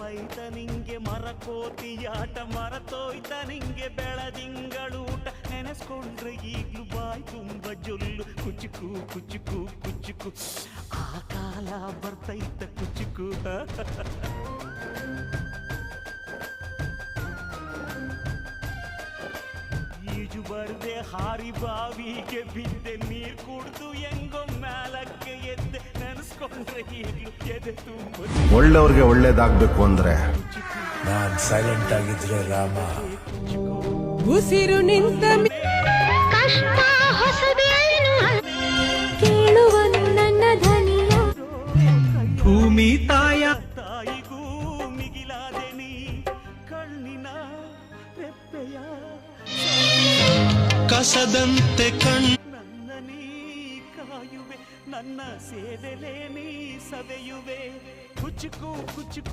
ನೆನಪೈತ ನಿಂಗೆ ಮರಕೋತಿಯಾಟ ಮರತೋಯ್ತ ನಿಂಗೆ ಬೆಳದಿಂಗಳೂಟ ನೆನೆಸ್ಕೊಂಡ್ರೆ ಈಗ್ಲೂ ಬಾಯ್ ತುಂಬ ಜೊಲ್ಲು ಕುಚುಕು ಕುಚುಕು ಕುಚುಕು ಆ ಕಾಲ ಬರ್ತೈತ ಕುಚುಕು ಈಜು ಬರ್ದೆ ಹಾರಿ ಬಾವಿಗೆ ಬಿದ್ದೆ ನೀರ್ ಕುಡ್ದು ಹೆಂಗೋ ಮ್ಯಾಲಕ್ಕೆ ಎದ್ದೆ ನೆನೆಸ್ಕೊಂಡ್ರೆ ಈಗ್ಲೂ ಎದೆ ತುಂಬ ಒಳ್ಳೆಯವ್ರಿಗೆ ಒಳ್ಳೇದಾಗ್ಬೇಕು ಅಂದ್ರೆ ನಾನ್ ಸೈಲೆಂಟ್ ಆಗಿದ್ರೆ ರಾಮ ಉಸಿರು ನಿಂತ ಕಷ್ಟ ಹೊಸದೇನು ಕೇಳುವನು ನನ್ನ ಧ್ವನಿಯ ಭೂಮಿ ತಾಯಿಗೂ ಮಿಗಿಲಾದೆ ನೀ ಕಣ್ಣಿನ ರೆಪ್ಪೆಯ ಕಸದಂತೆ ನನ್ನ ನೀ ಕಾಯುವೆ ನನ್ನ ಸೇವೆಲೇ ನೀ ಸವೆಯುವೆ ಕುಚುಕು ಕುಚುಕು